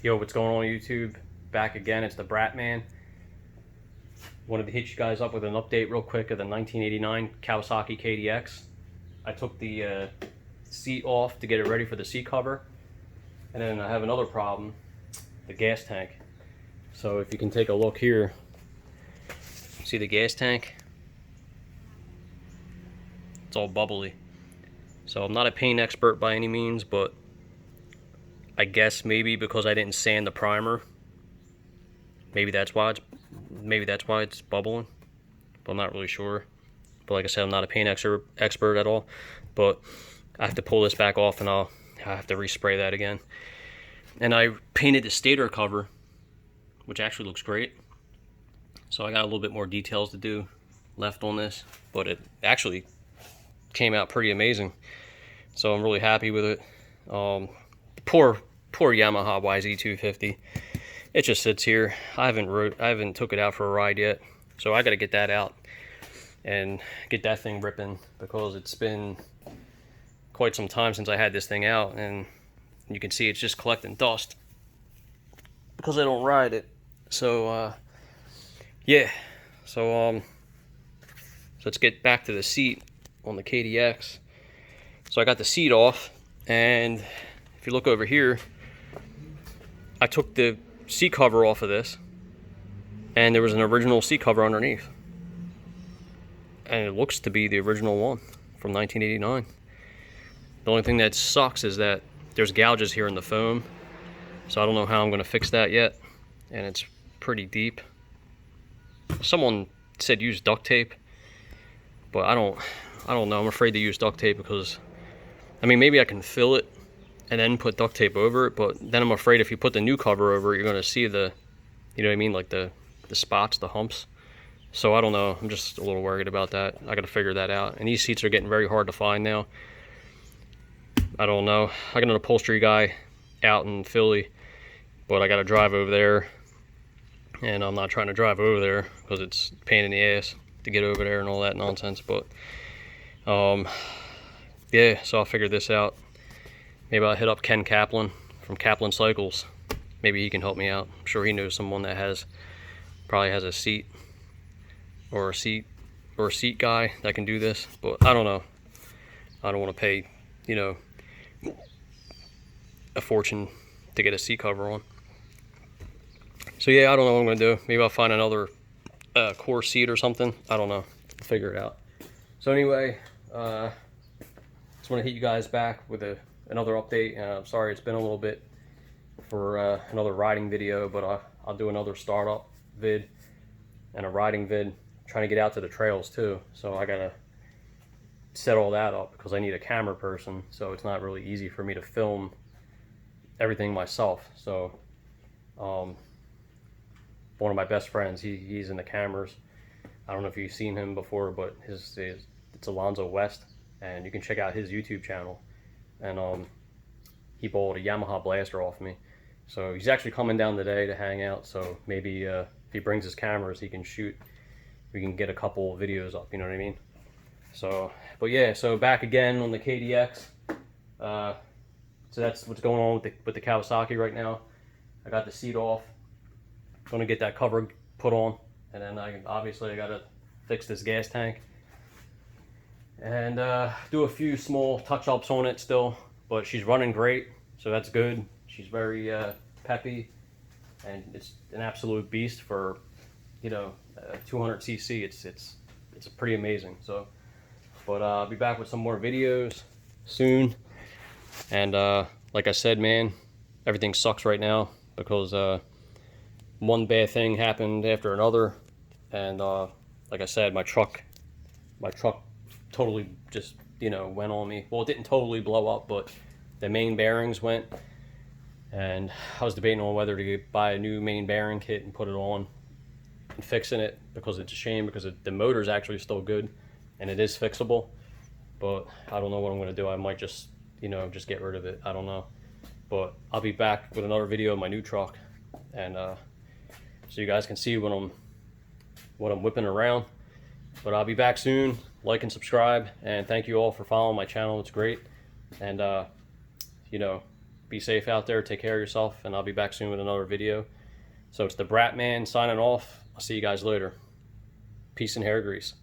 Yo, what's going on YouTube? Back again, it's the Braap man. Wanted to hit you guys up with an update real quick of the 1989 Kawasaki Kdx. I took the seat off to get it ready for the seat cover. And then I have another problem, the gas tank. So if you can take a look here, see the gas tank? It's all bubbly. So I'm not a paint expert by any means, but I guess maybe because I didn't sand the primer, maybe that's why it's bubbling. But I'm not really sure. But like I said, I'm not a paint expert at all. But I have to pull this back off, and I have to respray that again. And I painted the stator cover, which actually looks great. So I got a little bit more details to do left on this, but it actually came out pretty amazing. So I'm really happy with it. Poor Yamaha YZ250. It just sits here. I haven't took it out for a ride yet, so I got to get that out and get that thing ripping, because it's been quite some time since I had this thing out, and you can see it's just collecting dust because I don't ride it. So yeah, so let's get back to the seat on the KDX. So I got the seat off, and if you look over here, I took the seat cover off of this, and there was an original seat cover underneath, and it looks to be the original one from 1989. The only thing that sucks is that there's gouges here in the foam, so I don't know how I'm going to fix that yet, and it's pretty deep. Someone said use duct tape, but I don't know. I'm afraid to use duct tape because, I mean, maybe I can fill it and then put duct tape over it, but then I'm afraid if you put the new cover over it, you're going to see the, you know what I mean, like the spots, the humps. So I don't know. I'm just a little worried about that. I got to figure that out. And these seats are getting very hard to find now. I don't know. I got an upholstery guy out in Philly, but I got to drive over there, and I'm not trying to drive over there because it's a pain in the ass to get over there and all that nonsense. But yeah, so I'll figure this out. Maybe I'll hit up Ken Kaplan from Kaplan Cycles. Maybe he can help me out. I'm sure he knows someone that probably has a seat guy that can do this. But I don't know. I don't want to pay, you know, a fortune to get a seat cover on. So yeah, I don't know what I'm gonna do. Maybe I'll find another core seat or something. I don't know. I'll figure it out. So anyway, just want to hit you guys back with another update. I'm sorry it's been a little bit for another riding video, but I'll do another startup vid and a riding vid, trying to get out to the trails too. So I gotta set all that up because I need a camera person, so it's not really easy for me to film everything myself. So one of my best friends, he's in the cameras. I don't know if you've seen him before, but it's Alonzo West, and you can check out his YouTube channel. And he bought a Yamaha blaster off me, so he's actually coming down today to hang out. So maybe if he brings his cameras, he can shoot. We can get a couple videos up, you know what I mean? So, but yeah, so back again on the KDX. So that's what's going on with the Kawasaki right now. I got the seat off. Going to get that cover put on, and then obviously I got to fix this gas tank and do a few small touch-ups on it still. But she's running great, so that's good. She's very peppy, and it's an absolute beast for, you know, 200cc. It's pretty amazing. So, but I'll be back with some more videos soon. And like I said, man, everything sucks right now because one bad thing happened after another, and like I said, my truck totally just, you know, went on me. Well, it didn't totally blow up, but the main bearings went, and I was debating on whether to buy a new main bearing kit and put it on and fixing it, because it's a shame because the motor's actually still good and it is fixable. But I don't know what I'm going to do. I might just, you know, just get rid of it. I don't know. But I'll be back with another video of my new truck, and so you guys can see what I'm whipping around. But I'll be back soon. Like and subscribe, and thank you all for following my channel. It's great. And you know, Be safe out there. Take care of yourself, and I'll be back soon with another video. So it's the Braap Man signing off. I'll see you guys later. Peace and hair grease.